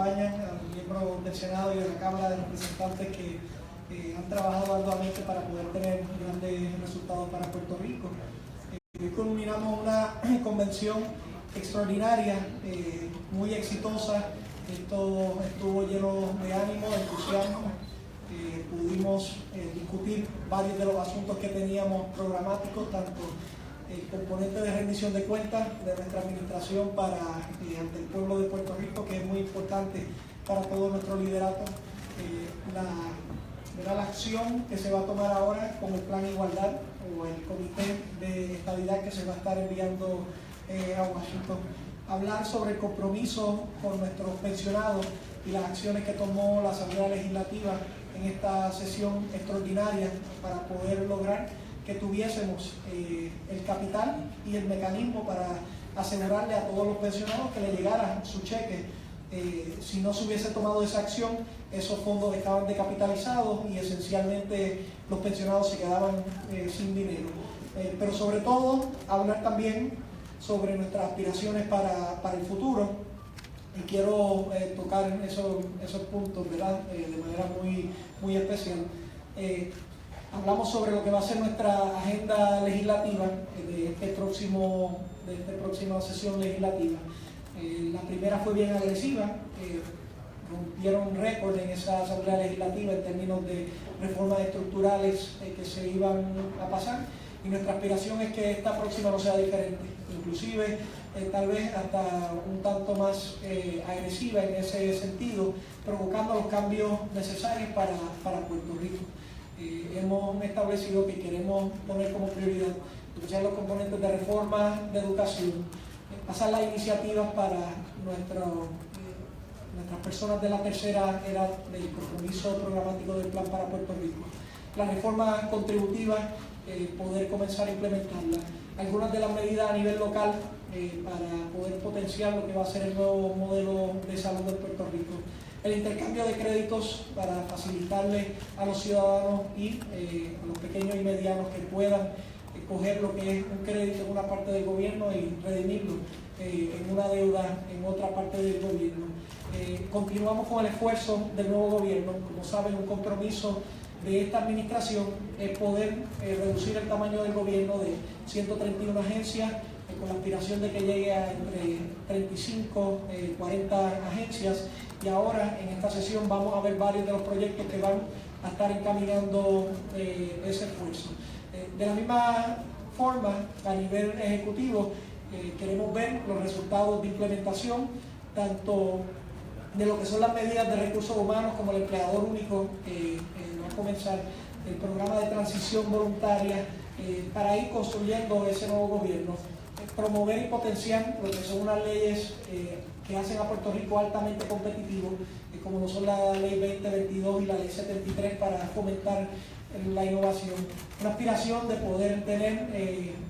acompañan, a los miembros del Senado y de la Cámara de Representantes que han trabajado arduamente para poder tener grandes resultados para Puerto Rico. Hoy culminamos una convención extraordinaria, muy exitosa. Esto estuvo lleno de ánimo, de entusiasmo. Pudimos discutir varios de los asuntos que teníamos programáticos, tanto el componente de rendición de cuentas de nuestra administración ante el pueblo de Puerto Rico, que es muy importante para todo nuestro liderato, la acción que se va a tomar ahora con el Plan Igualdad o el Comité de Estabilidad que se va a estar enviando a Washington. Hablar sobre el compromiso con nuestros pensionados y las acciones que tomó la Asamblea Legislativa en esta sesión extraordinaria para poder lograr que tuviésemos el capital y el mecanismo para asegurarle a todos los pensionados que le llegara su cheque. Si no se hubiese tomado esa acción, esos fondos estaban decapitalizados y esencialmente los pensionados se quedaban sin dinero. Pero sobre todo, hablar también sobre nuestras aspiraciones para el futuro. Y quiero tocar esos puntos, ¿verdad? De manera muy especial. Hablamos sobre lo que va a ser nuestra agenda legislativa de esta próxima sesión legislativa. La primera fue bien agresiva, rompieron récord en esa Asamblea Legislativa en términos de reformas estructurales que se iban a pasar, y nuestra aspiración es que esta próxima no sea diferente, inclusive tal vez hasta un tanto más agresiva en ese sentido, provocando los cambios necesarios para Puerto Rico. Hemos establecido que queremos poner como prioridad escuchar los componentes de reforma de educación, pasar las iniciativas para nuestras personas de la tercera edad del compromiso programático del Plan para Puerto Rico, la reforma contributiva, poder comenzar a implementarla, algunas de las medidas a nivel local para poder potenciar lo que va a ser el nuevo modelo de salud de Puerto Rico, el intercambio de créditos para facilitarle a los ciudadanos y a los pequeños y medianos que puedan coger lo que es un crédito en una parte del gobierno y redimirlo en una deuda en otra parte del gobierno. Continuamos con el esfuerzo del nuevo gobierno. Como saben, un compromiso de esta administración es poder reducir el tamaño del gobierno de 131 agencias, con la aspiración de que llegue a entre 35, 40 agencias, y ahora en esta sesión vamos a ver varios de los proyectos que van a estar encaminando ese esfuerzo. De la misma forma, a nivel ejecutivo, queremos ver los resultados de implementación, tanto de lo que son las medidas de recursos humanos como el empleador único, va a comenzar el programa de transición voluntaria para ir construyendo ese nuevo gobierno, promover y potenciar lo que son unas leyes que hacen a Puerto Rico altamente competitivo, como lo son la Ley 2022 y la Ley 73, para fomentar la innovación. Una aspiración de poder tener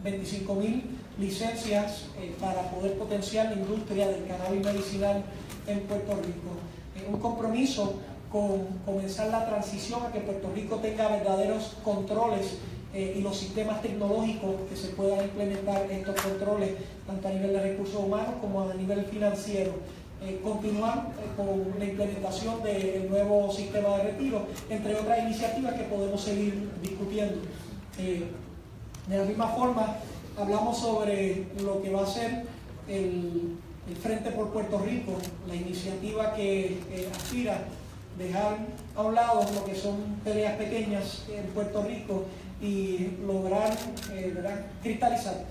25,000 licencias para poder potenciar la industria del cannabis medicinal en Puerto Rico. Un compromiso con comenzar la transición a que Puerto Rico tenga verdaderos controles y los sistemas tecnológicos que se puedan implementar estos controles, tanto a nivel de recursos humanos como a nivel financiero. Continuar con la implementación del nuevo sistema de retiro, entre otras iniciativas que podemos seguir discutiendo. De la misma forma, hablamos sobre lo que va a ser el Frente por Puerto Rico, la iniciativa que aspira dejar a un lado lo que son peleas pequeñas en Puerto Rico y lograr cristalizar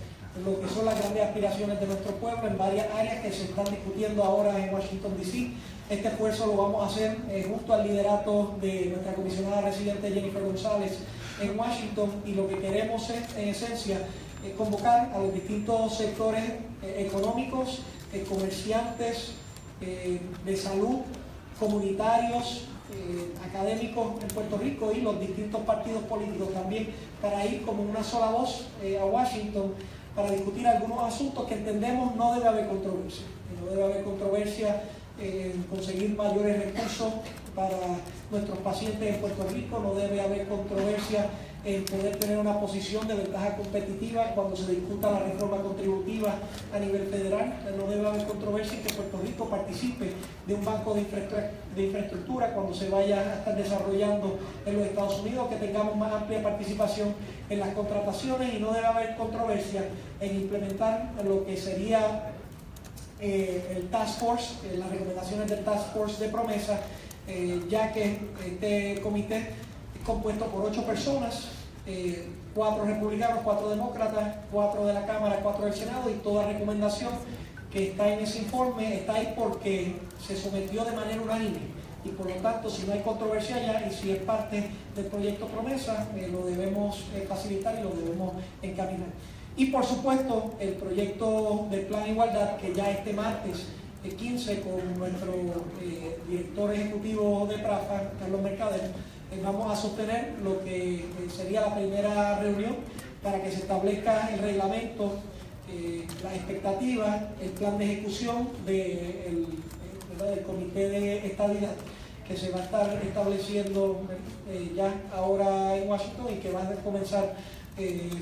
lo que son las grandes aspiraciones de nuestro pueblo en varias áreas que se están discutiendo ahora en Washington, D.C. Este esfuerzo lo vamos a hacer junto al liderato de nuestra comisionada residente Jennifer González en Washington, y lo que queremos es, en esencia, convocar a los distintos sectores económicos, comerciantes, de salud, comunitarios, académicos en Puerto Rico y los distintos partidos políticos también, para ir como una sola voz a Washington para discutir algunos asuntos que entendemos no debe haber controversia. No debe haber controversia en conseguir mayores recursos para nuestros pacientes en Puerto Rico. No debe haber controversia en poder tener una posición de ventaja competitiva cuando se discuta la reforma contributiva a nivel federal. No debe haber controversia en que Puerto Rico participe de un banco de infraestructura cuando se vaya a estar desarrollando en los Estados Unidos, que tengamos más amplia participación en las contrataciones, y no debe haber controversia en implementar lo que sería el Task Force, las recomendaciones del Task Force de Promesa, ya que este comité es compuesto por 8 personas, 4 republicanos, 4 demócratas, 4 de la Cámara, 4 del Senado, y toda recomendación que está en ese informe está ahí porque se sometió de manera unánime, y por lo tanto, si no hay controversia ya y si es parte del proyecto Promesa, lo debemos facilitar y lo debemos encaminar. Y por supuesto, el proyecto del Plan de Igualdad, que ya este martes 15 con nuestro director ejecutivo de PRAFA, Carlos Mercader, vamos a sostener lo que sería la primera reunión para que se establezca el reglamento, las expectativas, el plan de ejecución del Comité de Estabilidad, que se va a estar estableciendo ya ahora en Washington y que va a comenzar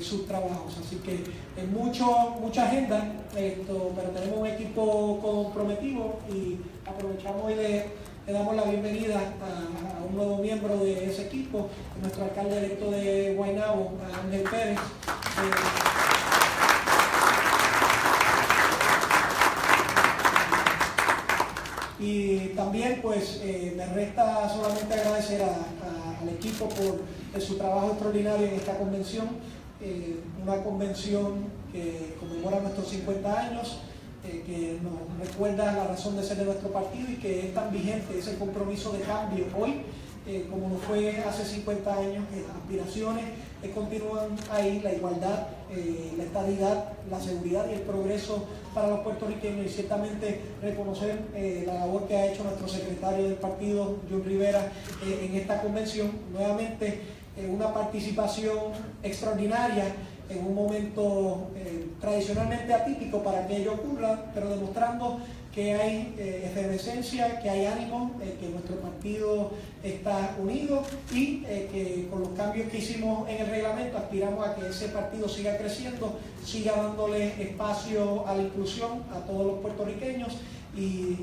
sus trabajos. Así que mucha agenda, pero tenemos un equipo comprometido, y aprovechamos y le damos la bienvenida a un nuevo miembro de ese equipo, nuestro alcalde electo de Guaynabo, Ángel Pérez. Y también pues me resta solamente agradecer al equipo por su trabajo extraordinario en esta convención, una convención que conmemora nuestros 50 años, que nos recuerda la razón de ser de nuestro partido y que es tan vigente ese compromiso de cambio hoy como lo fue hace 50 años, que las aspiraciones continúan ahí, la igualdad, la estabilidad, la seguridad y el progreso para los puertorriqueños, y ciertamente reconocer la labor que ha hecho nuestro secretario del partido, John Rivera, en esta convención. Nuevamente, una participación extraordinaria en un momento tradicionalmente atípico para que ello ocurra, pero demostrando que hay efervescencia, que hay ánimo, que nuestro partido está unido, y que con los cambios que hicimos en el reglamento aspiramos a que ese partido siga creciendo, siga dándole espacio a la inclusión a todos los puertorriqueños, y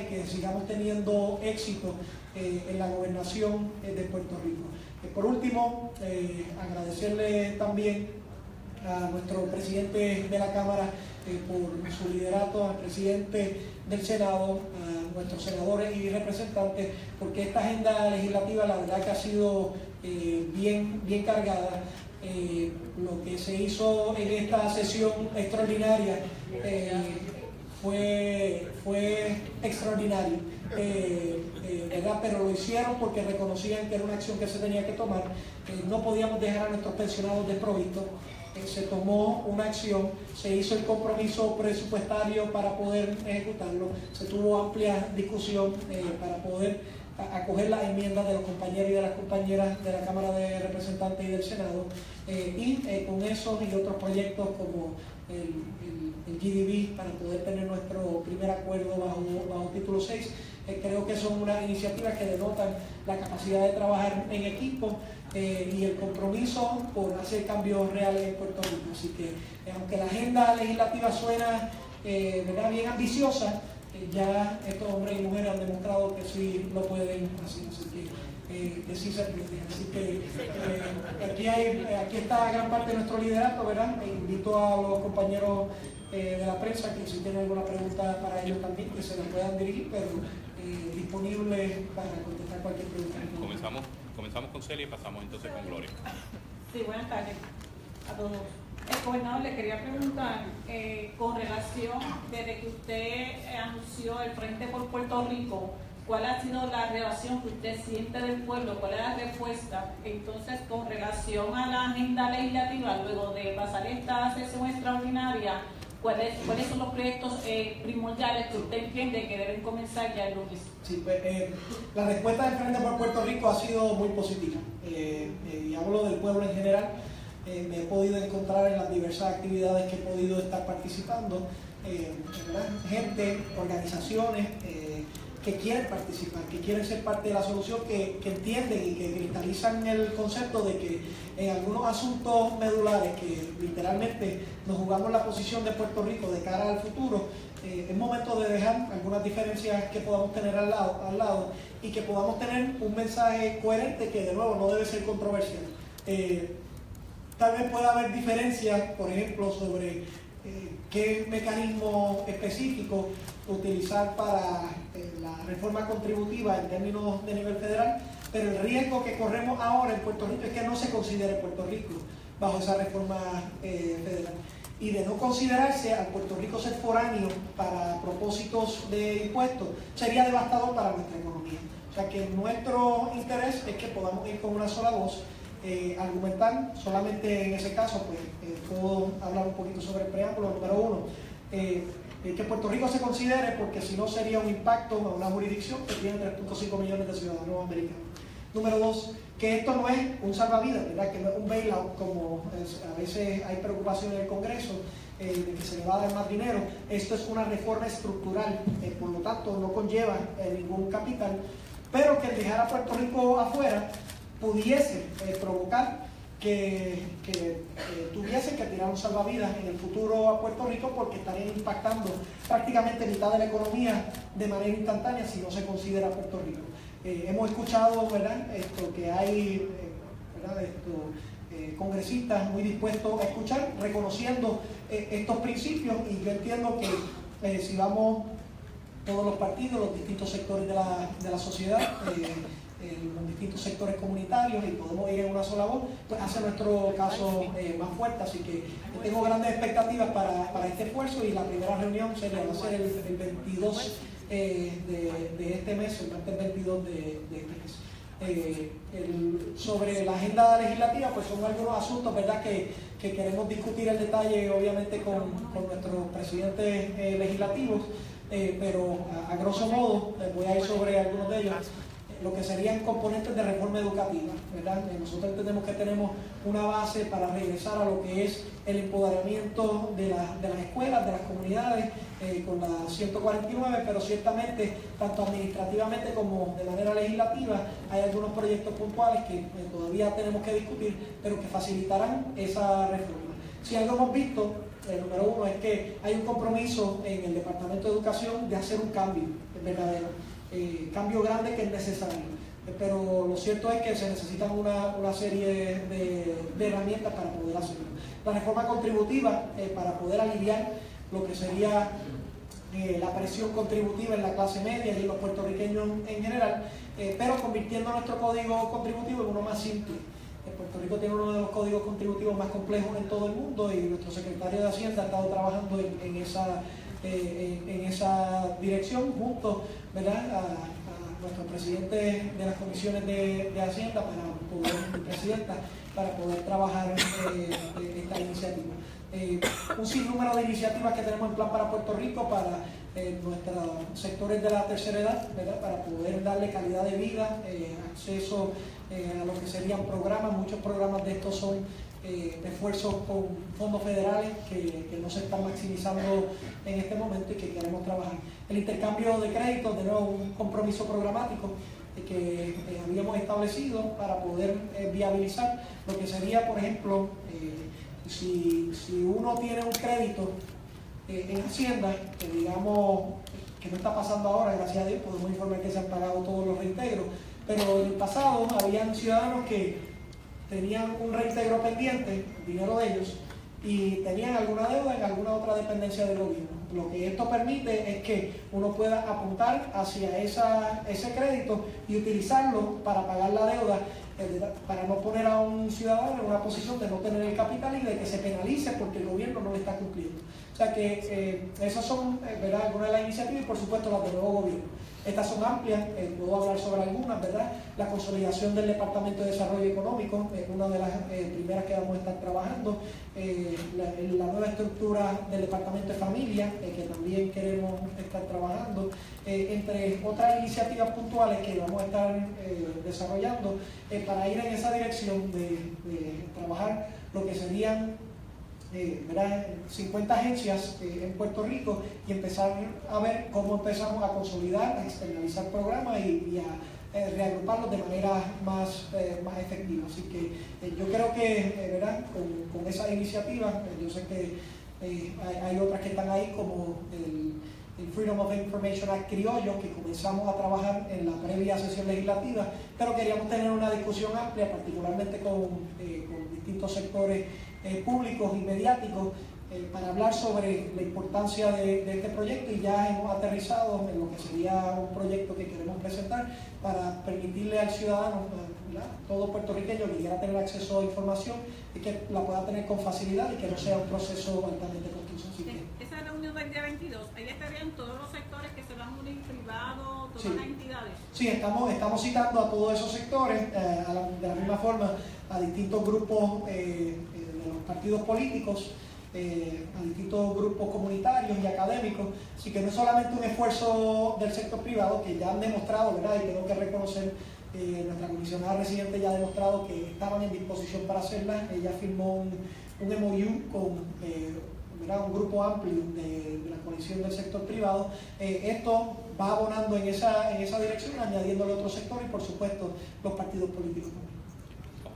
que sigamos teniendo éxito en la gobernación de Puerto Rico. Por último, agradecerle también a nuestro presidente de la Cámara por su liderato, al presidente del Senado, a nuestros senadores y representantes, porque esta agenda legislativa la verdad que ha sido bien cargada. Lo que se hizo en esta sesión extraordinaria fue extraordinario, ¿verdad? Pero lo hicieron porque reconocían que era una acción que se tenía que tomar. No podíamos dejar a nuestros pensionados desprovistos. Se tomó una acción, se hizo el compromiso presupuestario para poder ejecutarlo, se tuvo amplia discusión para poder acoger las enmiendas de los compañeros y de las compañeras de la Cámara de Representantes y del Senado, y con esos y otros proyectos como el GDB, para poder tener nuestro primer acuerdo bajo título 6, creo que son unas iniciativas que denotan la capacidad de trabajar en equipo y el compromiso por hacer cambios reales en Puerto Rico. Así que aunque la agenda legislativa suena bien ambiciosa, ya estos hombres y mujeres han demostrado que sí lo pueden hacer, así que sí se puede. Así que aquí está gran parte de nuestro liderato, ¿verdad? Invito a los compañeros de la prensa que si tienen alguna pregunta para ellos también, que se la puedan dirigir, pero disponible para contestar cualquier pregunta. Comenzamos con Celia y pasamos entonces con Gloria. Sí, buenas tardes a todos. El gobernador, le quería preguntar con relación desde que usted anunció el Frente por Puerto Rico, ¿cuál ha sido la relación que usted siente del pueblo? ¿Cuál es la respuesta? Entonces, con relación a la agenda legislativa, luego de pasar esta sesión extraordinaria, ¿cuáles son los proyectos primordiales que usted entiende que deben comenzar ya el lunes? Sí, pues, la respuesta del Frente por Puerto Rico ha sido muy positiva. Y hablo del pueblo en general. Me he podido encontrar en las diversas actividades que he podido estar participando, gente, organizaciones, que quieren participar, que quieren ser parte de la solución, que entienden y que cristalizan el concepto de que en algunos asuntos medulares que literalmente nos jugamos la posición de Puerto Rico de cara al futuro, es momento de dejar algunas diferencias que podamos tener al lado y que podamos tener un mensaje coherente que de nuevo no debe ser controversial. Tal vez pueda haber diferencias, por ejemplo, sobre qué mecanismo específico utilizar para la reforma contributiva en términos de nivel federal, pero el riesgo que corremos ahora en Puerto Rico es que no se considere Puerto Rico bajo esa reforma federal. Y de no considerarse a Puerto Rico ser foráneo para propósitos de impuestos, sería devastador para nuestra economía. O sea que nuestro interés es que podamos ir con una sola voz, argumentar. Solamente en ese caso, pues, puedo hablar un poquito sobre el preámbulo. Número uno, que Puerto Rico se considere, porque si no sería un impacto a una jurisdicción que tiene 3.5 millones de ciudadanos americanos. Número dos, que esto no es un salvavidas, ¿verdad? Que no es un bailout, como a veces hay preocupación en el Congreso de que se le va a dar más dinero. Esto es una reforma estructural, por lo tanto no conlleva ningún capital, pero que el dejar a Puerto Rico afuera pudiese provocar que tuviesen que tirar un salvavidas en el futuro a Puerto Rico, porque estarían impactando prácticamente mitad de la economía de manera instantánea si no se considera Puerto Rico. Hemos escuchado, ¿verdad?, que hay congresistas muy dispuestos a escuchar, reconociendo estos principios, y yo entiendo que si vamos todos los partidos, los distintos sectores de la sociedad, los distintos sectores comunitarios, y podemos ir en una sola voz, pues hace nuestro caso más fuerte. Así que tengo grandes expectativas para este esfuerzo, y la primera reunión va a ser el 22 de este mes, el martes 22 de este mes. Sobre la agenda legislativa, pues son algunos asuntos, ¿verdad?, que queremos discutir en detalle, obviamente con nuestros presidentes legislativos, pero a grosso modo voy a ir sobre algunos de ellos. Lo que serían componentes de reforma educativa, ¿verdad? Nosotros entendemos que tenemos una base para regresar a lo que es el empoderamiento de las escuelas, de las comunidades, con la 149, pero ciertamente, tanto administrativamente como de manera legislativa, hay algunos proyectos puntuales que todavía tenemos que discutir, pero que facilitarán esa reforma. Si algo hemos visto, el número uno, es que hay un compromiso en el Departamento de Educación de hacer un cambio verdadero. Cambio grande que es necesario, pero lo cierto es que se necesitan una serie de herramientas para poder hacerlo. La reforma contributiva, para poder aliviar lo que sería la presión contributiva en la clase media y en los puertorriqueños en general, pero convirtiendo nuestro código contributivo en uno más simple. Puerto Rico tiene uno de los códigos contributivos más complejos en todo el mundo, y nuestro secretario de Hacienda ha estado trabajando en esa dirección, junto, ¿verdad?, a nuestro presidente de las comisiones de Hacienda para poder trabajar esta iniciativa. Un sinnúmero de iniciativas que tenemos en plan para Puerto Rico, para nuestros sectores de la tercera edad, ¿verdad?, para poder darle calidad de vida, acceso a lo que serían programas. Muchos programas de estos son esfuerzos con fondos federales que no se están maximizando en este momento y que queremos trabajar. El intercambio de créditos, de nuevo, un compromiso programático que habíamos establecido para poder viabilizar lo que sería, por ejemplo, si uno tiene un crédito en Hacienda, que digamos que no está pasando ahora, gracias a Dios, podemos informar que se han pagado todos los reintegros, pero en el pasado habían ciudadanos que tenían un reintegro pendiente, el dinero de ellos, y tenían alguna deuda en alguna otra dependencia del gobierno. Lo que esto permite es que uno pueda apuntar hacia ese crédito y utilizarlo para pagar la deuda, para no poner a un ciudadano en una posición de no tener el capital y de que se penalice porque el gobierno no le está cumpliendo. O sea que esas son, ¿verdad?, algunas de las iniciativas, y por supuesto las del nuevo gobierno. Estas son amplias, puedo hablar sobre algunas, ¿verdad? La consolidación del Departamento de Desarrollo Económico es una de las primeras que vamos a estar trabajando. La nueva estructura del Departamento de Familia, que también queremos estar trabajando, entre otras iniciativas puntuales que vamos a estar desarrollando para ir en esa dirección de trabajar lo que serían ¿verdad? 50 agencias en Puerto Rico y empezar a ver cómo empezamos a consolidar, a externalizar programas y a reagruparlos de manera más efectiva. Así que yo creo que ¿verdad? Con esa iniciativa, yo sé que hay otras que están ahí como el Freedom of Information Act criollo, que comenzamos a trabajar en la previa sesión legislativa, pero queríamos tener una discusión amplia, particularmente con distintos sectores públicos y mediáticos, para hablar sobre la importancia de este proyecto, y ya hemos aterrizado en lo que sería un proyecto que queremos presentar para permitirle al ciudadano, todo puertorriqueño que quiera tener acceso a información, y que la pueda tener con facilidad y que no sea un proceso altamente costoso. Esa reunión del día 22, ahí estarían todos los sectores que se van a unir, privados, todas las entidades. Sí, estamos citando a todos esos sectores, de la misma forma a distintos grupos de los partidos políticos, a distintos grupos comunitarios y académicos. Así que no es solamente un esfuerzo del sector privado, que ya han demostrado, ¿verdad? Y tengo que reconocer, nuestra comisionada residente ya ha demostrado que estaban en disposición para hacerla. Ella firmó un MOU con un grupo amplio de la coalición del sector privado. Esto va abonando en esa dirección, añadiéndole otros sectores y por supuesto los partidos políticos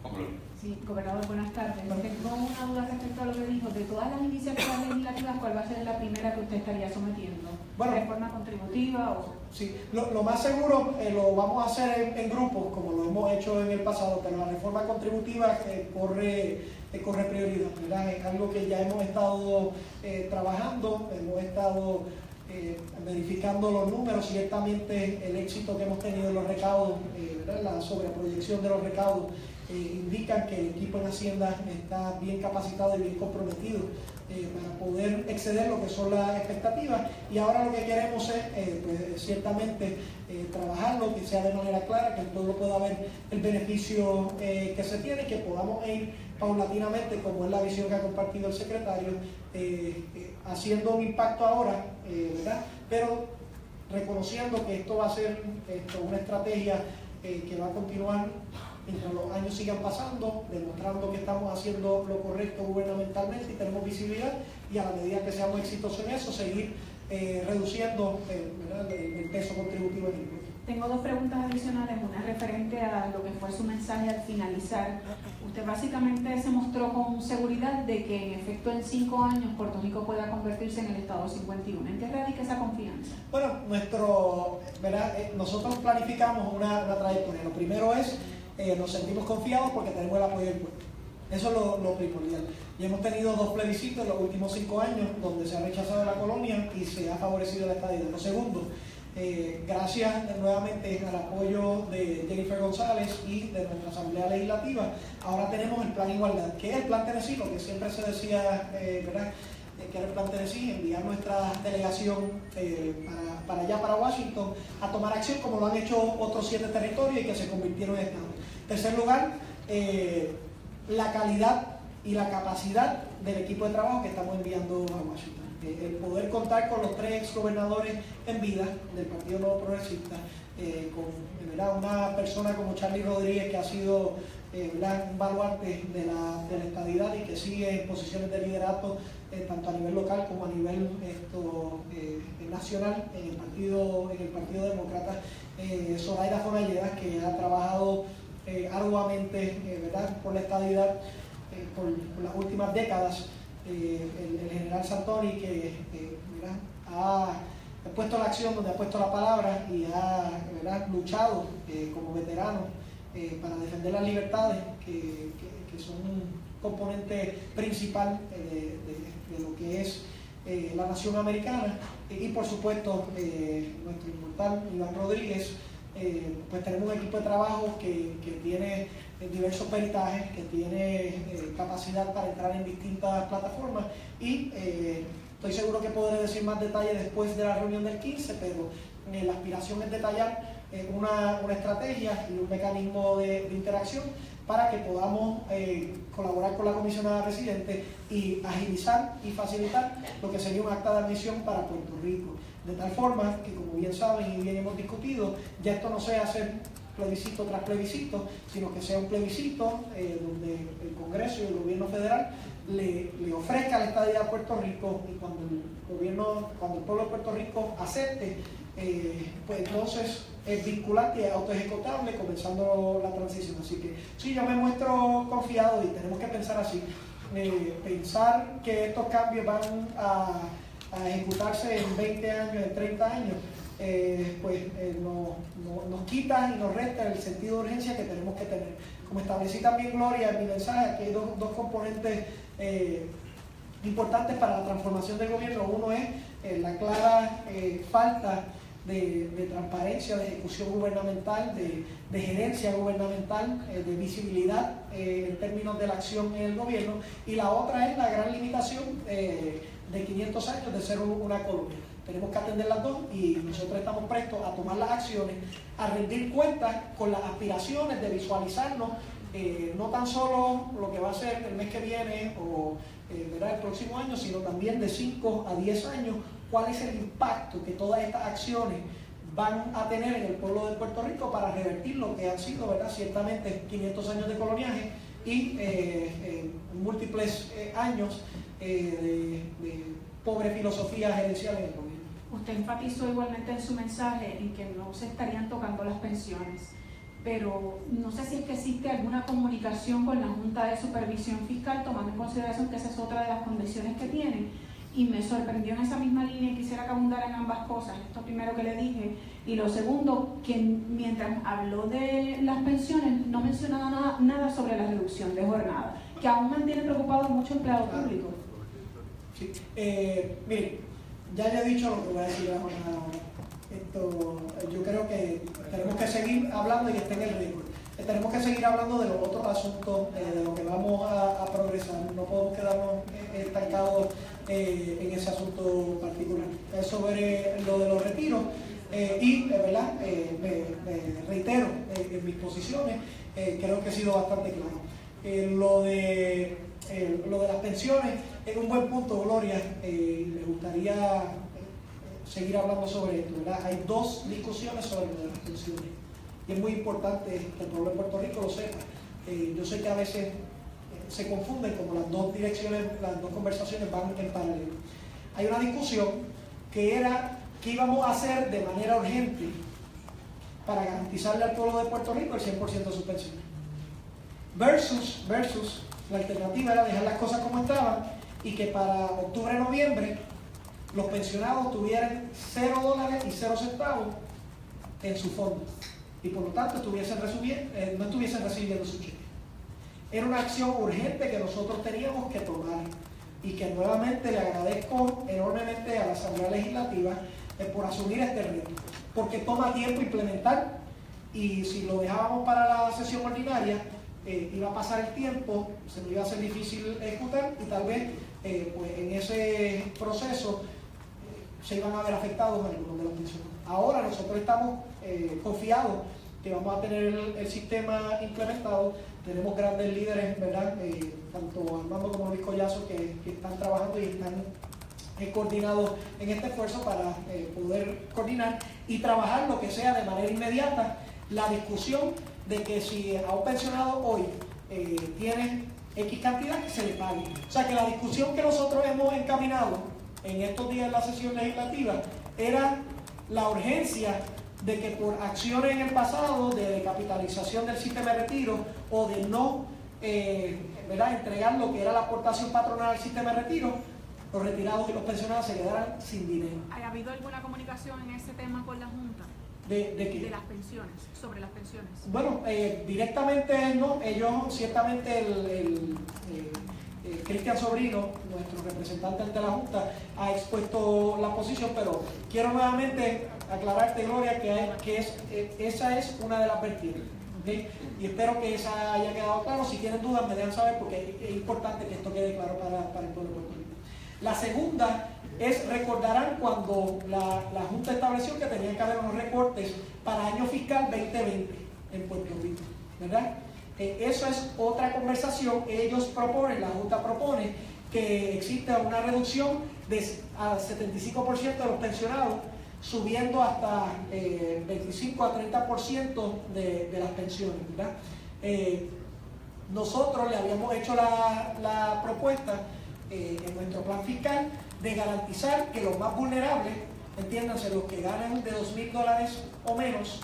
también. Sí, gobernador, buenas tardes. Tengo una duda respecto a lo que dijo. De todas las iniciativas legislativas, ¿cuál va a ser la primera que usted estaría sometiendo? Bueno, ¿reforma contributiva o...? Sí, lo más seguro lo vamos a hacer en grupos, como lo hemos hecho en el pasado, pero la reforma contributiva corre prioridad, ¿verdad? Es algo que ya hemos estado trabajando, hemos estado verificando los números. Ciertamente el éxito que hemos tenido en los recaudos, la sobreproyección de los recaudos, indican que el equipo en Hacienda está bien capacitado y bien comprometido para poder exceder lo que son las expectativas, y ahora lo que queremos es pues, ciertamente trabajarlo, que sea de manera clara, que el pueblo pueda ver el beneficio que se tiene, que podamos ir paulatinamente, como es la visión que ha compartido el secretario, haciendo un impacto ahora, ¿verdad? Pero reconociendo que esto va a ser una estrategia que va a continuar mientras los años sigan pasando, demostrando que estamos haciendo lo correcto gubernamentalmente y tenemos visibilidad, y a la medida que seamos exitosos en eso, seguir reduciendo el peso contributivo en el impuesto. Tengo dos preguntas adicionales, una referente a lo que fue su mensaje al finalizar. Usted básicamente se mostró con seguridad de que en efecto en 5 años Puerto Rico pueda convertirse en el Estado 51. ¿En qué radica esa confianza? Bueno, nosotros planificamos una trayectoria. Lo primero es, nos sentimos confiados porque tenemos el apoyo del pueblo. Eso es lo primordial. Y hemos tenido 2 plebiscitos en los últimos 5 años donde se ha rechazado la colonia y se ha favorecido la estadidad. Lo segundo, gracias nuevamente al apoyo de Jennifer González y de nuestra Asamblea Legislativa, ahora tenemos el Plan Igualdad, que es el Plan Tennessee, lo que siempre se decía, ¿verdad? Que era el Plan Tennessee, enviar nuestra delegación para allá, para Washington, a tomar acción como lo han hecho otros 7 territorios y que se convirtieron en estados. En tercer lugar, la calidad y la capacidad del equipo de trabajo que estamos enviando a Washington. El poder contar con los 3 exgobernadores en vida del Partido Nuevo Progresista, con una persona como Charlie Rodríguez, que ha sido un baluarte de la estadidad y que sigue en posiciones de liderato tanto a nivel local como a nivel nacional en el Partido Demócrata. Zoraida Fonalleras, que ha trabajado arduamente por la estadidad por las últimas décadas. El general Santoni, que ha puesto la acción donde ha puesto la palabra y ha luchado como veterano para defender las libertades, que son un componente principal de lo que es la nación americana. Y por supuesto nuestro inmortal Iván Rodríguez. Pues tenemos un equipo de trabajo que tiene diversos peritajes, que tiene capacidad para entrar en distintas plataformas, y estoy seguro que podré decir más detalles después de la reunión del 15, pero la aspiración es detallar una estrategia y un mecanismo de interacción para que podamos colaborar con la comisionada residente y agilizar y facilitar lo que sería un acta de admisión para Puerto Rico. De tal forma que, como bien saben y bien hemos discutido, ya esto no sea hacer plebiscito tras plebiscito, sino que sea un plebiscito donde el Congreso y el gobierno federal le ofrezca la estadidad a Puerto Rico, y cuando el pueblo de Puerto Rico acepte, pues entonces es vinculante y es autoejecutable, comenzando la transición. Así que sí, yo me muestro confiado, y tenemos que pensar así. Pensar que estos cambios van a ejecutarse en 20 años, en 30 años, nos quita y nos resta el sentido de urgencia que tenemos que tener. Como establecí también, Gloria, en mi mensaje, aquí hay dos componentes importantes para la transformación del gobierno. Uno es la clara falta de transparencia, de ejecución gubernamental, de gerencia gubernamental, de visibilidad en términos de la acción en el gobierno, y la otra es la gran limitación de 500 años de ser una colonia. Tenemos que atender las dos, y nosotros estamos prestos a tomar las acciones, a rendir cuentas con las aspiraciones de visualizarnos, no tan solo lo que va a ser el mes que viene o el próximo año, sino también de 5 a 10 años, cuál es el impacto que todas estas acciones van a tener en el pueblo de Puerto Rico para revertir lo que han sido, ¿verdad?, ciertamente 500 años de coloniaje y múltiples años de pobre filosofía gerencial en el gobierno. Usted enfatizó igualmente en su mensaje en que no se estarían tocando las pensiones, pero no sé si es que existe alguna comunicación con la Junta de Supervisión Fiscal, tomando en consideración que esa es otra de las condiciones que tienen. Y me sorprendió en esa misma línea, y quisiera que abundara en ambas cosas, esto primero que le dije, y lo segundo, que mientras habló de las pensiones no mencionaba nada sobre la reducción de jornada, que aún mantiene preocupado a muchos empleados públicos. Sí. Mire, ya le he dicho lo que voy a decir de la jornada ahora. Yo creo que tenemos que seguir hablando, y está en el récord. Tenemos que seguir hablando de los otros asuntos, de lo que vamos a progresar. No podemos quedarnos estancados en ese asunto particular. Sobre lo de los retiros, ¿verdad? Me reitero en mis posiciones, creo que he sido bastante claro. Lo de las pensiones es un buen punto, Gloria, y me gustaría seguir hablando sobre esto, ¿verdad? Hay dos discusiones sobre lo de las pensiones, y es muy importante que el pueblo de Puerto Rico lo sepa. Yo sé que a veces se confunden, como las dos direcciones, las dos conversaciones van en paralelo. Hay una discusión que era qué íbamos a hacer de manera urgente para garantizarle al pueblo de Puerto Rico el 100% de sus pensiones. Versus la alternativa era dejar las cosas como estaban, y que para octubre-noviembre los pensionados tuvieran $0 y 0 centavos en su fondo, y por lo tanto no estuviesen recibiendo su cheque. Era una acción urgente que nosotros teníamos que tomar, y que nuevamente le agradezco enormemente a la Asamblea Legislativa por asumir este reto, porque toma tiempo implementar, y si lo dejábamos para la sesión ordinaria, iba a pasar el tiempo, se nos iba a hacer difícil ejecutar, y tal vez pues en ese proceso se iban a ver afectados algunos de los pensionados. Ahora nosotros estamos confiados que vamos a tener el sistema implementado. Tenemos grandes líderes, ¿verdad? Tanto Armando como Luis Collazo, que están trabajando y están coordinados en este esfuerzo para poder coordinar y trabajar lo que sea de manera inmediata la discusión de que si a un pensionado hoy tiene X cantidad, que se le pague. O sea que la discusión que nosotros hemos encaminado en estos días en la sesión legislativa era la urgencia de que por acciones en el pasado de capitalización del sistema de retiro, o de no ¿verdad?, entregar lo que era la aportación patronal al sistema de retiro, los retirados y los pensionados se quedaran sin dinero. ¿Ha habido alguna comunicación en ese tema con la Junta? ¿De qué? De las pensiones, sobre las pensiones. Bueno, directamente no. Ellos, ciertamente, Cristian Sobrino, nuestro representante ante la Junta, ha expuesto la posición, pero quiero nuevamente aclararte, Gloria, que esa es una de las vertientes, ¿okay? Y espero que esa haya quedado claro. Si tienen dudas, me dejan saber, porque es importante que esto quede claro para el pueblo de Puerto Rico. La segunda es, recordarán cuando la Junta estableció que tenían que haber unos recortes para año fiscal 2020 en Puerto Rico, ¿verdad? Eso es otra conversación. Ellos proponen, la Junta propone que exista una reducción al 75% de los pensionados subiendo hasta 25 a 30% de las pensiones, ¿verdad? Nosotros le habíamos hecho la propuesta en nuestro plan fiscal de garantizar que los más vulnerables, entiéndanse, los que ganan de $2,000 o menos,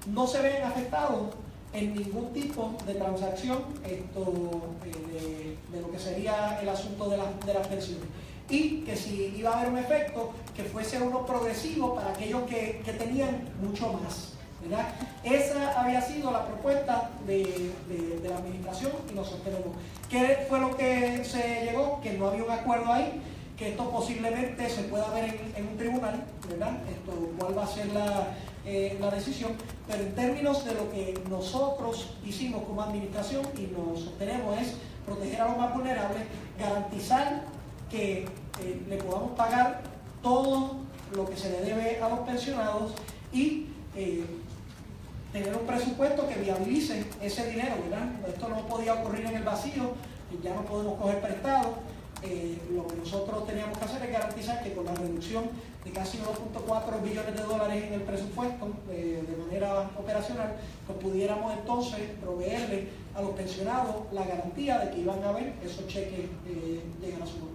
no se ven afectados en ningún tipo de transacción de lo que sería el asunto de las pensiones. Y que si iba a haber un efecto, que fuese uno progresivo para aquellos que tenían mucho más, ¿verdad? Esa había sido la propuesta de la administración y nos sostenemos. ¿Qué fue lo que se llegó? Que no había un acuerdo ahí, que esto posiblemente se pueda ver en un tribunal, ¿verdad? ¿Cuál va a ser la decisión? Pero en términos de lo que nosotros hicimos como administración y nos sostenemos es proteger a los más vulnerables, garantizar que le podamos pagar todo lo que se le debe a los pensionados y tener un presupuesto que viabilice ese dinero, ¿verdad? Esto no podía ocurrir en el vacío, ya no podemos coger prestado. Lo que nosotros teníamos que hacer es garantizar que con la reducción de casi 1.4 billones de dólares en el presupuesto de manera operacional, pues pudiéramos entonces proveerle a los pensionados la garantía de que iban a ver esos cheques llegar a su mano.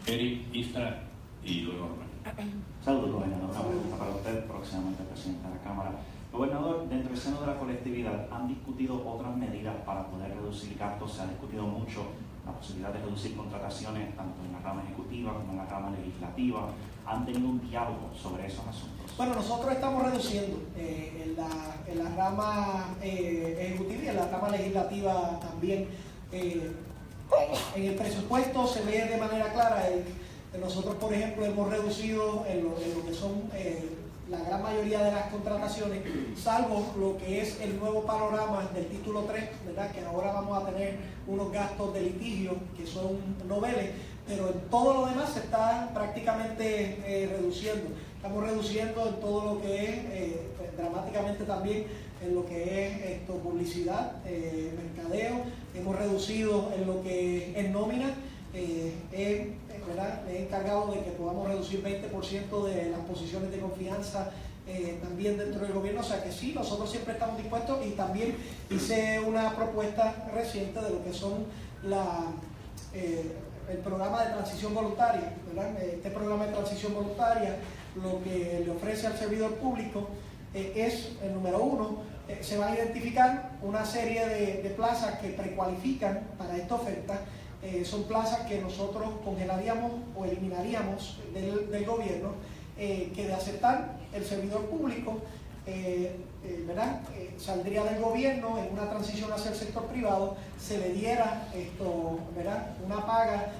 Eric, Istra y luego Rubén. Saludos, gobernador. Una pregunta para usted, próximamente presidente de la Cámara. Gobernador, dentro del seno de la colectividad, ¿han discutido otras medidas para poder reducir gastos? Se ha discutido mucho la posibilidad de reducir contrataciones, tanto en la rama ejecutiva como en la rama legislativa. ¿Han tenido un diálogo sobre esos asuntos? Bueno, nosotros estamos reduciendo en la rama ejecutiva y en la rama legislativa también. En el presupuesto se ve de manera clara. Nosotros, por ejemplo, hemos reducido en lo que son la gran mayoría de las contrataciones, salvo lo que es el nuevo panorama del título 3, ¿verdad? Que ahora vamos a tener unos gastos de litigio que son noveles, pero en todo lo demás se está prácticamente reduciendo. Estamos reduciendo en todo lo que es, dramáticamente también, en lo que es publicidad, mercadeo. Hemos reducido en lo que es nómina. ¿verdad? Me he encargado de que podamos reducir 20% de las posiciones de confianza también dentro del gobierno, o sea que sí, nosotros siempre estamos dispuestos, y también hice una propuesta reciente de lo que son el programa de transición voluntaria, ¿verdad? Este programa de transición voluntaria lo que le ofrece al servidor público es, el número uno, se va a identificar una serie de plazas que precualifican para esta oferta. Son plazas que nosotros congelaríamos o eliminaríamos del gobierno, que de aceptar el servidor público, ¿verdad? Saldría del gobierno en una transición hacia el sector privado, se le diera ¿verdad? Una paga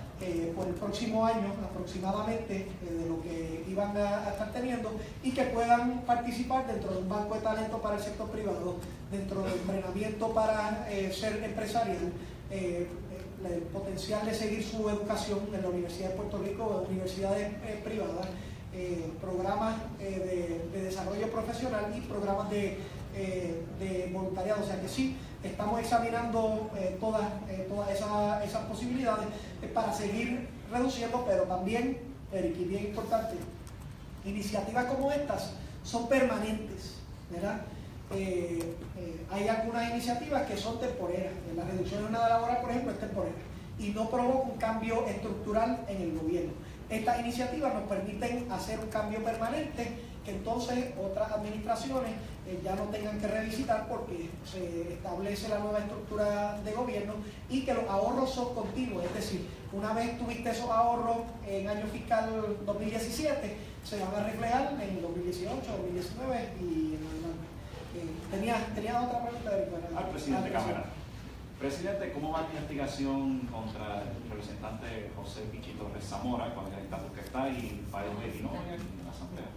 por el próximo año aproximadamente de lo que iban a estar teniendo, y que puedan participar dentro de un banco de talento para el sector privado, dentro del entrenamiento para ser empresarial, el potencial de seguir su educación en la Universidad de Puerto Rico o en universidades privadas, programas de desarrollo profesional y programas de voluntariado. O sea que sí, estamos examinando todas esas posibilidades para seguir reduciendo, pero también, Eric, y bien importante, iniciativas como estas son permanentes, ¿verdad? Hay algunas iniciativas que son temporeras. La reducción de jornada laboral, por ejemplo, es temporera y no provoca un cambio estructural en el gobierno. Estas iniciativas nos permiten hacer un cambio permanente que entonces otras administraciones ya no tengan que revisitar, porque se establece la nueva estructura de gobierno y que los ahorros son continuos. Es decir, una vez tuviste esos ahorros en año fiscal 2017, se van a reflejar en el 2018, 2019 y en adelante. Tenía otra pregunta al presidente Cámara. Presidente, ¿cómo va la investigación contra el representante José Pichito Torres Zamora, con el estatus que está, y vino hoy en la asamblea?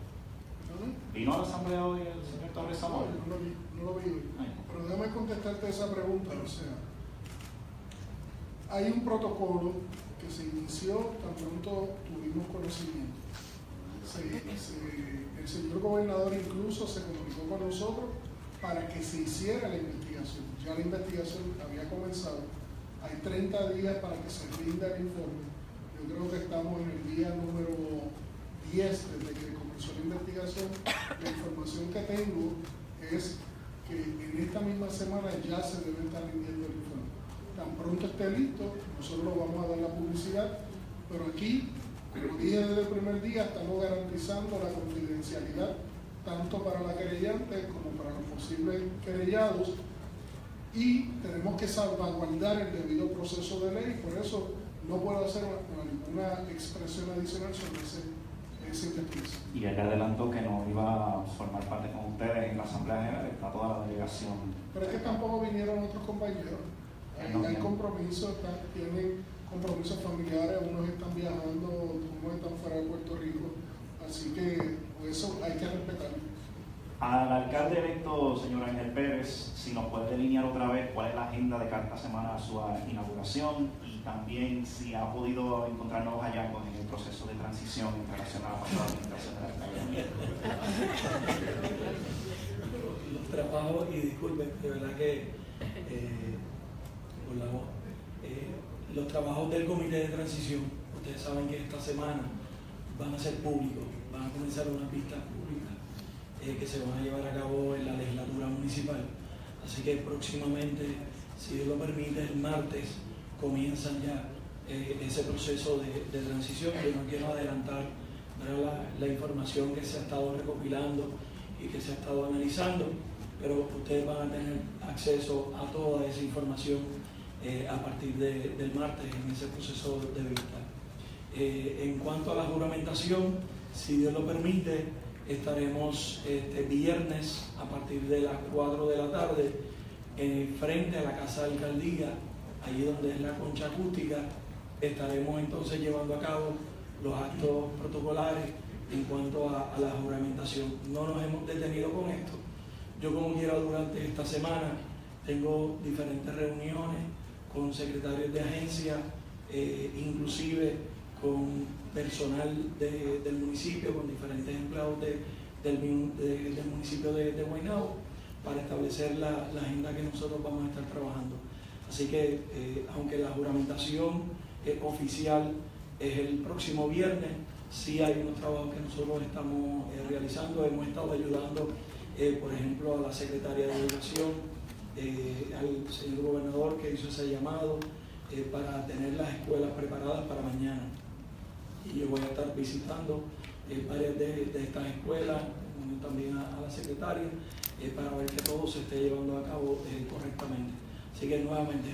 ¿Vino a la asamblea hoy el señor Torres Zamora? No lo vi hoy. Pero déjame contestarte esa pregunta. O sea, hay un protocolo que se inició tan pronto tuvimos conocimiento. El señor gobernador incluso se comunicó con nosotros para que se hiciera la investigación. Ya la investigación había comenzado. Hay 30 días para que se rinda el informe. Yo creo que estamos en el día número 10 desde que comenzó la investigación, la información que tengo es que en esta misma semana ya se debe estar rindiendo el informe. Tan pronto esté listo, nosotros lo vamos a dar la publicidad, pero aquí, como dije desde el primer día, estamos garantizando la confidencialidad tanto para la querellante como para los posibles querellados, y tenemos que salvaguardar el debido proceso de ley. Por eso no puedo hacer ninguna expresión adicional sobre esa investigación. Y él adelantó que no iba a formar parte con ustedes en la Asamblea General, está toda la delegación. Pero es que tampoco vinieron otros compañeros. Hay compromisos, tienen compromisos familiares, unos están viajando, unos están fuera de Puerto Rico, así que eso hay que respetarlo. Al alcalde electo, señor Ángel Pérez, si nos puede delinear otra vez cuál es la agenda de cada semana a su inauguración, y también si ha podido encontrar nuevos hallazgos en el proceso de transición en relación a la pasada administración del alcalde. Los trabajos, y disculpen, de verdad que por la voz, los trabajos del comité de transición, ustedes saben que esta semana van a ser públicos, van a comenzar unas vistas públicas que se van a llevar a cabo en la legislatura municipal. Así que próximamente, si Dios lo permite, el martes comienzan ya ese proceso de transición. Yo no quiero adelantar la información que se ha estado recopilando y que se ha estado analizando, pero ustedes van a tener acceso a toda esa información a partir del martes en ese proceso de vista. En cuanto a la juramentación, si Dios lo permite, estaremos este viernes a partir de las 4 de la tarde frente a la Casa de Alcaldía, allí donde es la concha acústica. Estaremos entonces llevando a cabo los actos protocolares en cuanto a la juramentación. No nos hemos detenido con esto. Yo, como quiera, durante esta semana tengo diferentes reuniones con secretarios de agencia, inclusive con personal del municipio, con diferentes empleados del municipio de Guaynabo, para establecer la agenda que nosotros vamos a estar trabajando. Así que, aunque la juramentación oficial es el próximo viernes, sí hay unos trabajos que nosotros estamos realizando. Hemos estado ayudando, por ejemplo, a la secretaria de Educación, al señor gobernador, que hizo ese llamado para tener las escuelas preparadas para mañana. Y yo voy a estar visitando varias de estas escuelas, también a la secretaria, para ver que todo se esté llevando a cabo correctamente. Así que nuevamente,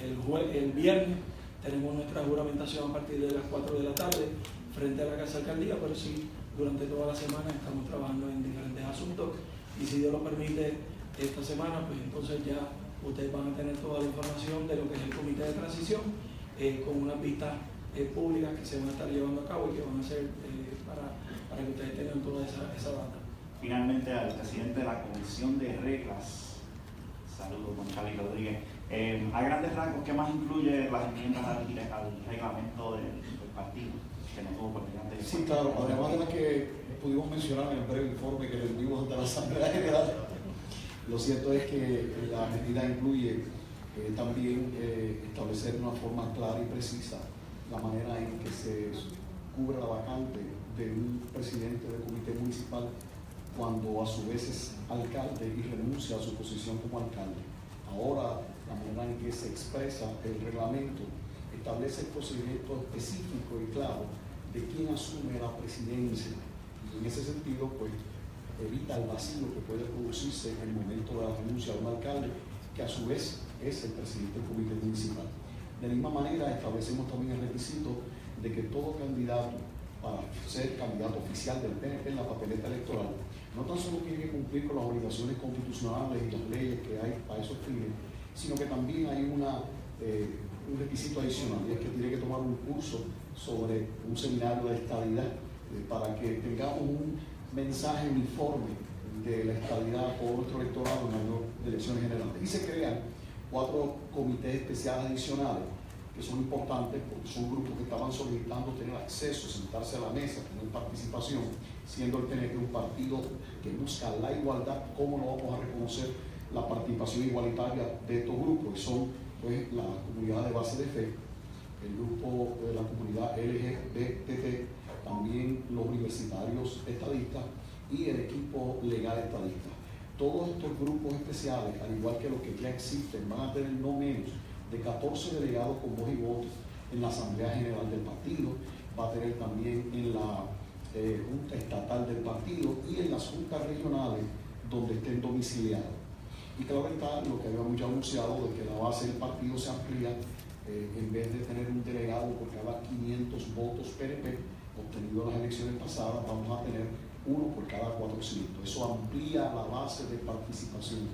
el viernes tenemos nuestra juramentación a partir de las 4 de la tarde frente a la Casa de Alcaldía, pero sí, durante toda la semana estamos trabajando en diferentes asuntos, y si Dios lo permite, esta semana, pues entonces ya ustedes van a tener toda la información de lo que es el comité de transición, con unas vistas públicas que se van a estar llevando a cabo y que van a ser para que ustedes tengan toda esa data. Finalmente, al presidente de la Comisión de Reglas, saludos, don Charlie Rodríguez. A grandes rasgos, ¿qué más incluye las enmiendas al reglamento del partido que no tuvo oportunidad de? Sí, claro, además de las que pudimos mencionar en el breve informe que le dimos ante la Asamblea General, lo cierto es que la medida incluye también establecer de una forma clara y precisa la manera en que se cubra la vacante de un presidente del comité municipal cuando a su vez es alcalde y renuncia a su posición como alcalde. Ahora, la manera en que se expresa el reglamento establece el procedimiento específico y claro de quién asume la presidencia, y en ese sentido pues evita el vacío que puede producirse en el momento de la renuncia de un alcalde, que a su vez es el presidente del comité municipal. De la misma manera, establecemos también el requisito de que todo candidato, para ser candidato oficial del PNP en la papeleta electoral, no tan solo tiene que cumplir con las obligaciones constitucionales y las leyes que hay para esos fines, sino que también hay un requisito adicional, y es que tiene que tomar un curso sobre un seminario de estadidad para que tengamos un mensaje uniforme de la estadidad a todo nuestro electorado en el año de elecciones generales. Y se crean 4 comités especiales adicionales que son importantes porque son grupos que estaban solicitando tener acceso, sentarse a la mesa, tener participación, siendo el PNP un partido que busca la igualdad. ¿Cómo no vamos a reconocer la participación igualitaria de estos grupos? Que son pues la comunidad de base de fe, el grupo de la comunidad LGBT, también los universitarios estadistas y el equipo legal estadista. Todos estos grupos especiales, al igual que los que ya existen, van a tener no menos de 14 delegados con voz y voto en la Asamblea General del partido, va a tener también en la Junta Estatal del partido y en las juntas regionales donde estén domiciliados. Y claro está lo que habíamos ya anunciado de que la base del partido se amplía, en vez de tener un delegado por cada 500 votos PNP obtenidos en las elecciones pasadas, vamos a tener uno por cada 400. Eso amplía la base de participación.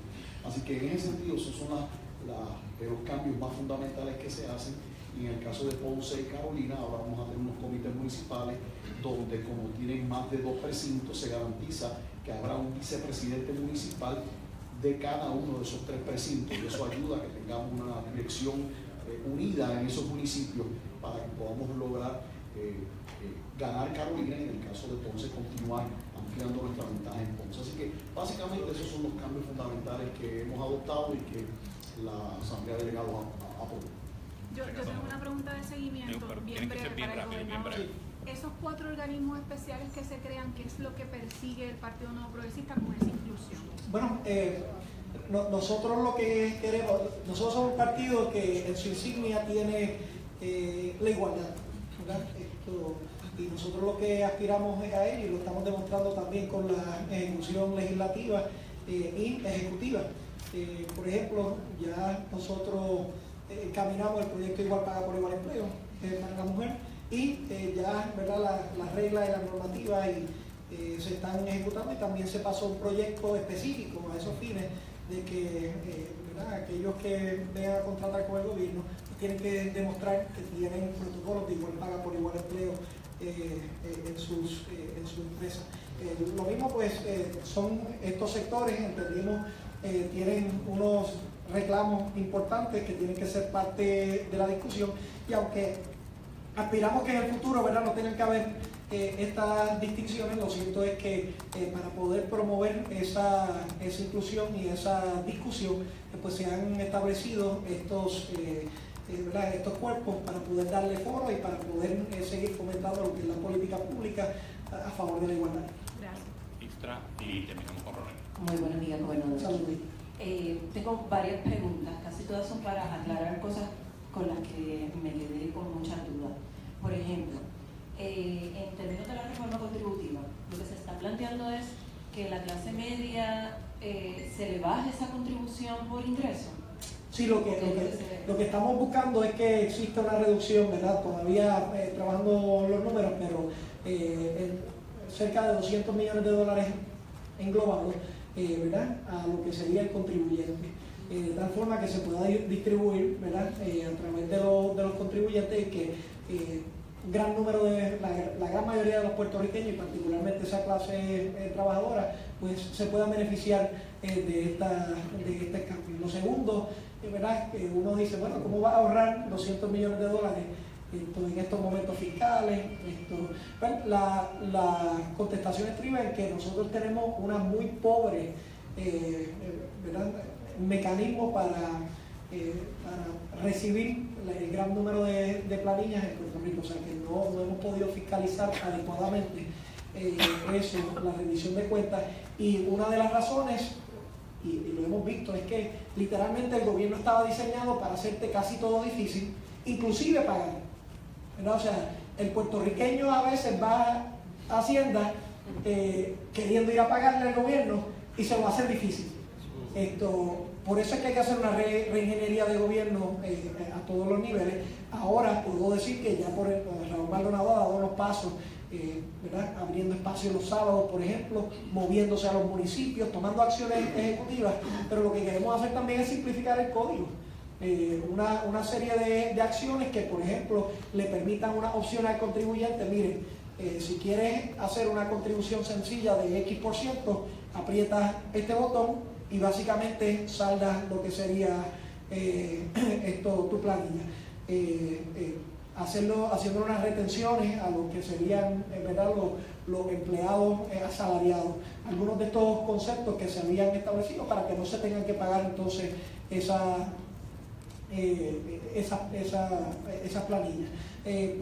Así que en ese sentido, esos son los cambios más fundamentales que se hacen. Y en el caso de Ponce y Carolina, ahora vamos a tener unos comités municipales donde, como tienen más de 2 precintos, se garantiza que habrá un vicepresidente municipal de cada uno de esos 3 precintos. Y eso ayuda a que tengamos una dirección unida en esos municipios para que podamos lograr ganar Carolina y en el caso de Ponce continuar ampliando nuestra ventaja en Ponce. Así que básicamente esos son los cambios fundamentales que hemos adoptado y que la Asamblea de Delegados aprobó. Yo tengo una pregunta de seguimiento bien breve para el gobernador. Esos 4 organismos especiales que se crean, ¿qué es lo que persigue el Partido Nuevo Progresista con esa inclusión? Bueno, nosotros lo que queremos, nosotros somos un partido que en su insignia tiene la igualdad, ¿verdad? Y nosotros lo que aspiramos a él, y lo estamos demostrando también con la ejecución legislativa y ejecutiva. Por ejemplo, ya nosotros caminamos el proyecto Igual Paga por Igual Empleo para la mujer y ya, ¿verdad?, las reglas y las normativas se están ejecutando, y también se pasó un proyecto específico a esos fines de que ¿verdad?, aquellos que vengan a contratar con el gobierno tienen que demostrar que tienen protocolos de Igual Paga por Igual Empleo en su empresa. Lo mismo, pues, son estos sectores, entendimos, tienen unos reclamos importantes que tienen que ser parte de la discusión, y aunque aspiramos que en el futuro, ¿verdad?, no tengan que haber estas distinciones, lo cierto es que para poder promover esa inclusión y esa discusión, pues se han establecido estos cuerpos para poder darle foro y para poder seguir fomentando lo que es la política pública a favor de la igualdad. Gracias. Extra, y terminamos con Ronald. Muy buenos días, gobernador. Saludos. Tengo varias preguntas, casi todas son para aclarar cosas con las que me quedé con muchas dudas. Por ejemplo, en términos de la reforma contributiva, lo que se está planteando es que la clase media se le baje esa contribución por ingreso. Sí, lo que estamos buscando es que exista una reducción, ¿verdad? Todavía trabajando los números, pero cerca de $200 millones englobados, ¿verdad?, a lo que sería el contribuyente. De tal forma que se pueda distribuir, ¿verdad?, a través de los contribuyentes, y que gran número la gran mayoría de los puertorriqueños, y particularmente esa clase trabajadora, pues se puedan beneficiar de este cambio. Lo segundo, ¿verdad?, que uno dice, bueno, ¿cómo va a ahorrar $200 millones en estos momentos fiscales? Bueno, la contestación estriba en que nosotros tenemos una muy pobre ¿verdad?, mecanismo para recibir el gran número de planillas en Puerto Rico, o sea que no hemos podido fiscalizar adecuadamente eso, la rendición de cuentas, y una de las razones, y lo hemos visto, es que literalmente el gobierno estaba diseñado para hacerte casi todo difícil, inclusive pagar, ¿verdad? O sea, el puertorriqueño a veces va a Hacienda queriendo ir a pagarle al gobierno y se lo va a hacer difícil. Por eso es que hay que hacer una reingeniería de gobierno a todos los niveles. Ahora puedo decir que ya por Raúl Maldonado ha dado unos pasos, ¿verdad?, abriendo espacios los sábados, por ejemplo, moviéndose a los municipios, tomando acciones ejecutivas, pero lo que queremos hacer también es simplificar el código. Una serie de acciones que, por ejemplo, le permitan una opción al contribuyente. Miren, si quieres hacer una contribución sencilla de X%, aprietas este botón y básicamente saldas lo que sería tu planilla. Haciendo unas retenciones a lo que serían, ¿verdad?, los empleados asalariados. Algunos de estos conceptos que se habían establecido para que no se tengan que pagar entonces esas planillas.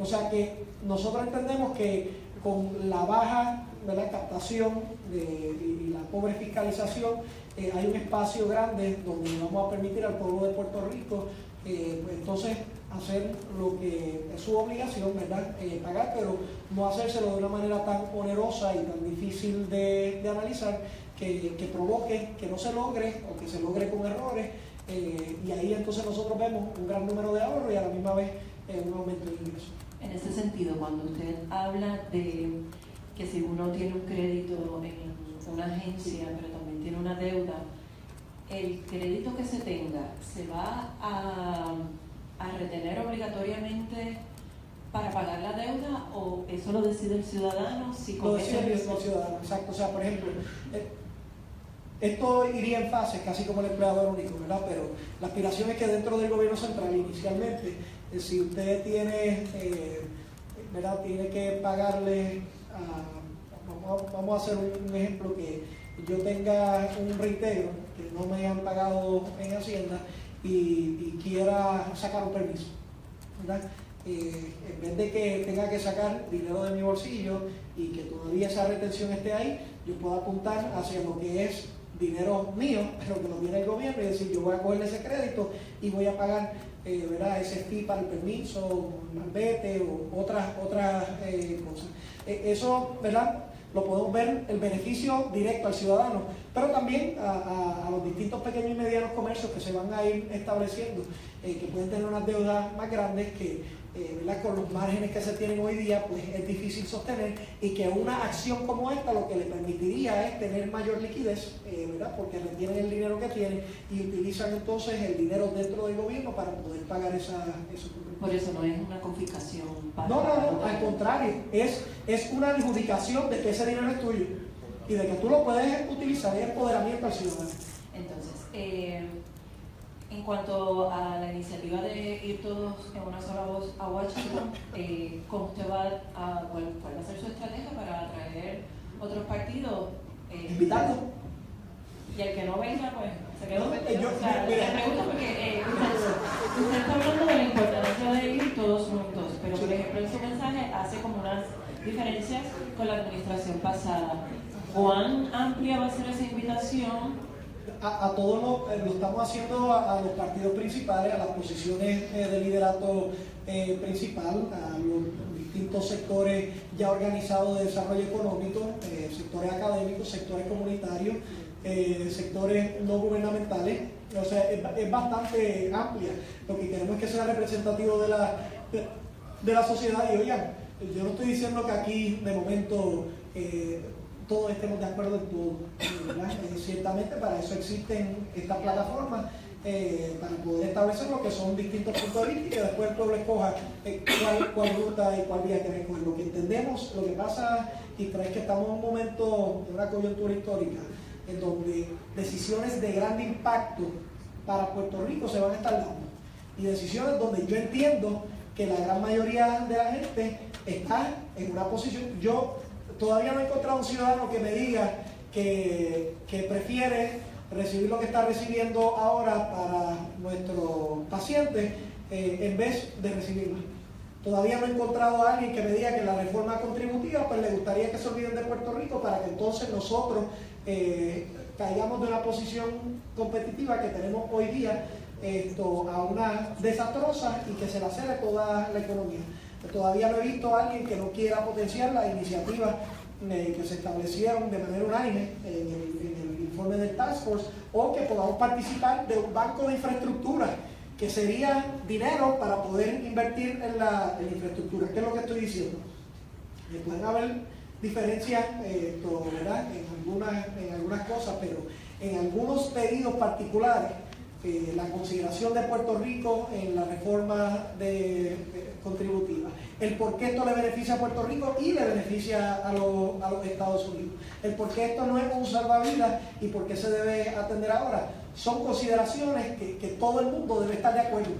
O sea que nosotros entendemos que con la baja de la captación y la pobre fiscalización, hay un espacio grande donde vamos a permitir al pueblo de Puerto Rico pues entonces hacer lo que es su obligación, ¿verdad? Pagar, pero no hacérselo de una manera tan onerosa y tan difícil de analizar que provoque que no se logre o que se logre con errores, y ahí entonces nosotros vemos un gran número de ahorros y a la misma vez un aumento de ingresos. En ese sentido, cuando usted habla de que si uno tiene un crédito en una agencia, pero también tiene una deuda, el crédito que se tenga se va a retener obligatoriamente para pagar la deuda, o eso lo decide el ciudadano? Si lo decide el ciudadano, exacto. O sea, por ejemplo, esto iría en fases, casi como el empleador único, ¿verdad? Pero la aspiración es que dentro del gobierno central, inicialmente, si usted tiene, ¿verdad? Tiene que pagarle vamos a hacer un ejemplo, que yo tenga un reintegro que no me han pagado en Hacienda y quiera sacar un permiso, ¿verdad? En vez de que tenga que sacar dinero de mi bolsillo y que todavía esa retención esté ahí, yo puedo apuntar hacia lo que es dinero mío, pero que lo tiene el gobierno, y decir, yo voy a coger ese crédito y voy a pagar ¿verdad? Ese fee para el permiso, el malvete o otras cosas. Eso, ¿verdad? Lo podemos ver el beneficio directo al ciudadano, pero también a los distintos pequeños y medianos comercios que se van a ir estableciendo, que pueden tener unas deudas más grandes que, ¿verdad? Con los márgenes que se tienen hoy día, pues es difícil sostener, y que una acción como esta lo que le permitiría es tener mayor liquidez, ¿verdad? Porque retienen el dinero que tienen y utilizan entonces el dinero dentro del gobierno para poder pagar esos compromisos. Por eso no es una confiscación. No, al contrario, es una adjudicación de que ese dinero es tuyo y de que tú lo puedes utilizar, es empoderamiento al ciudadano. Entonces, en cuanto a la iniciativa de ir todos en una sola voz a Washington, ¿cómo usted cuál va a ser su estrategia para atraer otros partidos? Invitarlos. Y el que no venga, pues se quedó. Le pregunto porque usted está hablando de la importancia de ir todos juntos, pero por ejemplo en su mensaje hace como unas diferencias con la administración pasada. ¿Cuán amplia va a ser esa invitación? A todos lo estamos haciendo a los partidos principales, a las posiciones de liderato principal, a los distintos sectores ya organizados de desarrollo económico, sectores académicos, sectores comunitarios, sectores no gubernamentales. O sea, es bastante amplia. Lo que queremos es que sea representativo de la sociedad. Y oigan, yo no estoy diciendo que aquí de momento todos estemos de acuerdo en todo, ¿verdad? Ciertamente para eso existen estas plataformas, para poder establecer lo que son distintos puntos de vista y que después el pueblo escoja cuál ruta y cuál vía quiere coger. Lo que entendemos, lo que pasa, y es que estamos en un momento de una coyuntura histórica en donde decisiones de gran impacto para Puerto Rico se van a estar dando, y decisiones donde yo entiendo que la gran mayoría de la gente está en una posición. Yo todavía no he encontrado un ciudadano que me diga que prefiere recibir lo que está recibiendo ahora para nuestros pacientes en vez de recibirlo. Todavía no he encontrado a alguien que me diga que la reforma contributiva pues le gustaría que se olviden de Puerto Rico para que entonces nosotros caigamos de una posición competitiva que tenemos hoy día a una desastrosa y que se la cede toda la economía. Todavía no he visto a alguien que no quiera potenciar las iniciativas que se establecieron de manera unánime en el informe del Task Force, o que podamos participar de un banco de infraestructura, que sería dinero para poder invertir en la infraestructura. ¿Qué es lo que estoy diciendo? Pueden haber diferencias, ¿verdad? en algunas cosas, pero en algunos pedidos particulares, la consideración de Puerto Rico en la reforma contributiva, el por qué esto le beneficia a Puerto Rico y le beneficia a los Estados Unidos, el por qué esto no es un salvavidas y por qué se debe atender ahora, son consideraciones que todo el mundo debe estar de acuerdo.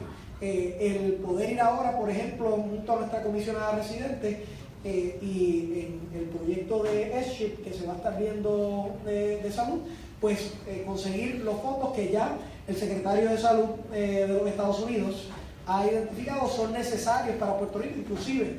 El poder ir ahora, por ejemplo, junto a nuestra comisionada residente, y en el proyecto de S-Chip que se va a estar viendo de salud, pues conseguir los fondos que ya el secretario de Salud de los Estados Unidos ha identificado son necesarios para Puerto Rico. Inclusive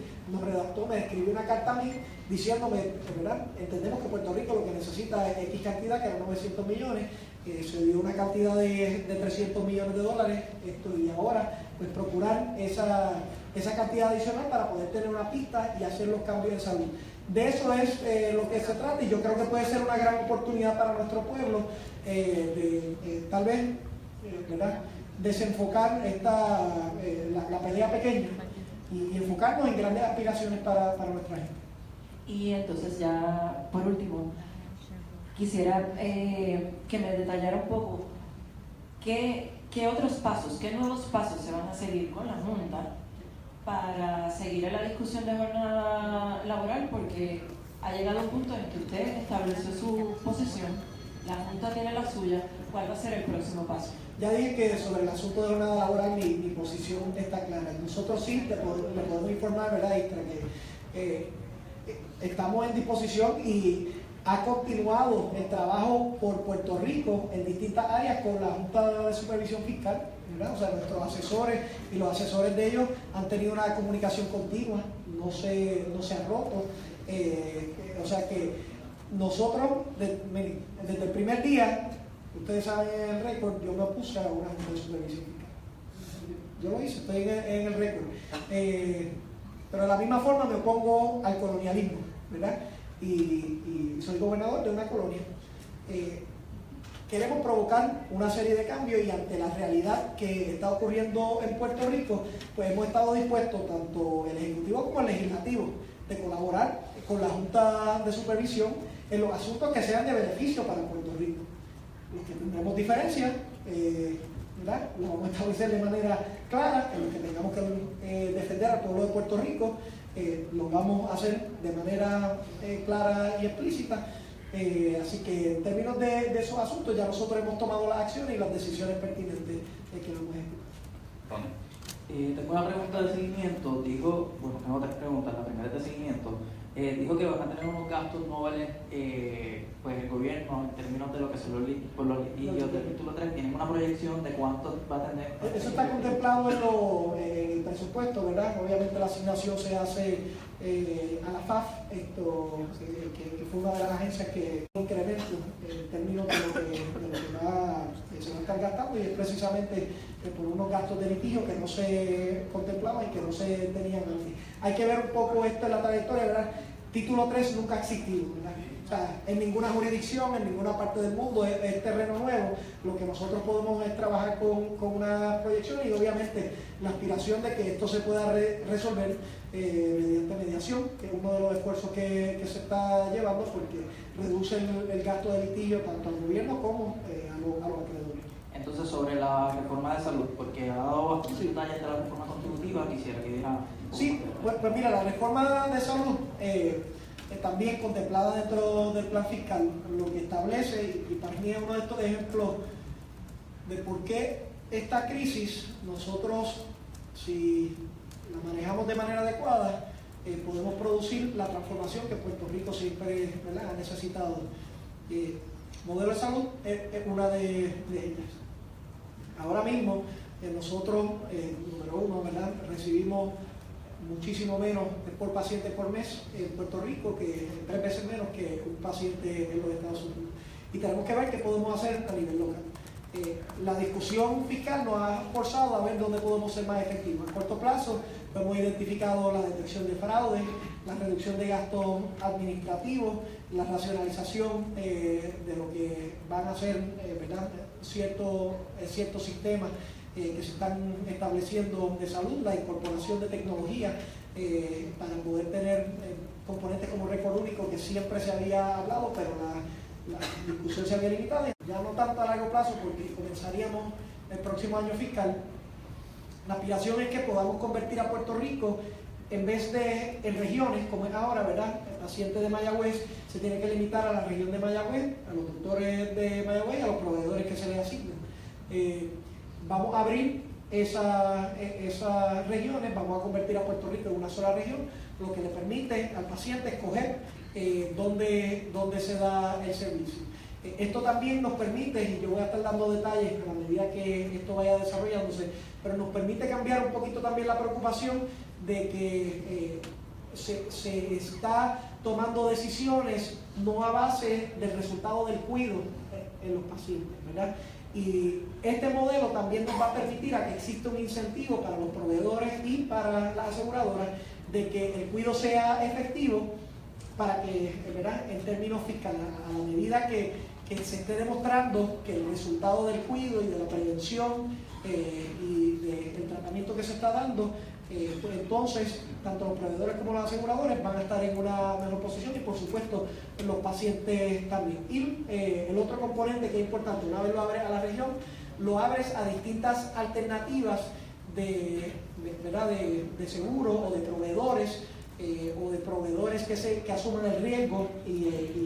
me escribió una carta a mí diciéndome, ¿verdad? Entendemos que Puerto Rico lo que necesita es X cantidad, que eran 900 millones, se dio una cantidad de 300 millones de dólares, y ahora pues procurar esa cantidad adicional para poder tener una pista y hacer los cambios en salud. De eso es lo que se trata, y yo creo que puede ser una gran oportunidad para nuestro pueblo, tal vez, ¿verdad?, desenfocar la pelea pequeña y enfocarnos en grandes aspiraciones para nuestra gente. Y entonces ya, por último, quisiera que me detallara un poco qué otros pasos, qué nuevos pasos se van a seguir con la Junta para seguir en la discusión de jornada laboral, porque ha llegado un punto en que usted estableció su posición, la Junta tiene la suya. ¿Cuál va a ser el próximo paso? Ya dije que sobre el asunto de jornada laboral mi posición está clara. Nosotros sí le podemos informar, ¿verdad, Istra?, que estamos en disposición y ha continuado el trabajo por Puerto Rico en distintas áreas con la Junta de Supervisión Fiscal, ¿verdad? O sea, nuestros asesores y los asesores de ellos han tenido una comunicación continua, no se ha roto. O sea que nosotros, desde el primer día, ustedes saben en el récord, yo me opuse a una Junta de Supervisión Fiscal. Yo lo hice, estoy en el récord. Pero de la misma forma me opongo al colonialismo, ¿verdad? Y soy gobernador de una colonia. Queremos provocar una serie de cambios, y ante la realidad que está ocurriendo en Puerto Rico, pues hemos estado dispuestos, tanto el Ejecutivo como el Legislativo, de colaborar con la Junta de Supervisión en los asuntos que sean de beneficio para Puerto Rico. Los que tendremos diferencias, ¿verdad?, lo vamos a establecer de manera clara. En los que tengamos que defender al pueblo de Puerto Rico, lo vamos a hacer de manera clara y explícita. Así que en términos de esos asuntos ya nosotros hemos tomado las acciones y las decisiones pertinentes que vamos a ejecutar. Tengo una pregunta de seguimiento. Tengo tres preguntas. La primera es de seguimiento. Dijo que van a tener unos gastos nobles, pues el gobierno, en términos de lo que son los litigios del título 3, ¿tienen una proyección de cuánto va a tener? Eso está contemplado en el presupuesto, ¿verdad? Obviamente la asignación se hace a la FAF, que fue una de las agencias que incrementó en términos de lo que se va a estar gastando, y es precisamente por unos gastos de litigio que no se contemplaban y que no se tenían antes. Hay que ver un poco esto en la trayectoria, ¿verdad? Título 3 nunca ha existido, ¿verdad? O sea, en ninguna jurisdicción, en ninguna parte del mundo es terreno nuevo. Lo que nosotros podemos es trabajar con una proyección, y obviamente la aspiración de que esto se pueda resolver mediante mediación, que es uno de los esfuerzos que se está llevando, porque reduce el gasto de litigio tanto al gobierno como a los acreedores. Entonces, sobre la reforma de salud, porque ha dado bastantes detalles de la reforma contributiva, quisiera que diera... Sí, pues mira, la reforma de salud, también contemplada dentro del plan fiscal, lo que establece, y para mí es uno de estos ejemplos de por qué esta crisis, nosotros, si la manejamos de manera adecuada, podemos producir la transformación que Puerto Rico siempre, ¿verdad?, ha necesitado. Modelo de salud es una de ellas. Ahora mismo nosotros, número uno, ¿verdad?, recibimos muchísimo menos por paciente por mes en Puerto Rico, que 3 veces menos que un paciente en los Estados Unidos. Y tenemos que ver qué podemos hacer a nivel local. La discusión fiscal nos ha forzado a ver dónde podemos ser más efectivos. A corto plazo hemos identificado la detección de fraude, la reducción de gastos administrativos, la racionalización de lo que van a ser, ¿verdad?, ciertos sistemas que se están estableciendo de salud, la incorporación de tecnología para poder tener componentes como récord único, que siempre se había hablado, pero la discusión se había limitado, ya no tanto a largo plazo, porque comenzaríamos el próximo año fiscal. La aspiración es que podamos convertir a Puerto Rico, en vez de en regiones, como es ahora, ¿verdad? El paciente de Mayagüez se tiene que limitar a la región de Mayagüez, a los doctores de Mayagüez y a los proveedores que se les asignen. Vamos a abrir esas regiones, vamos a convertir a Puerto Rico en una sola región, lo que le permite al paciente escoger dónde se da el servicio. Esto también nos permite, y yo voy a estar dando detalles a la medida que esto vaya desarrollándose, pero nos permite cambiar un poquito también la preocupación de que se está tomando decisiones no a base del resultado del cuidado en los pacientes, ¿verdad? Y este modelo también nos va a permitir a que exista un incentivo para los proveedores y para las aseguradoras de que el cuidado sea efectivo para que, ¿verdad?, en términos fiscales, a la medida que se esté demostrando que el resultado del cuidado y de la prevención y del tratamiento que se está dando, pues entonces tanto los proveedores como los aseguradores van a estar en una mejor posición y por supuesto los pacientes también. Y el otro componente que es importante, una vez lo abres a la región, lo abres a distintas alternativas de seguro o de proveedores que asuman el riesgo y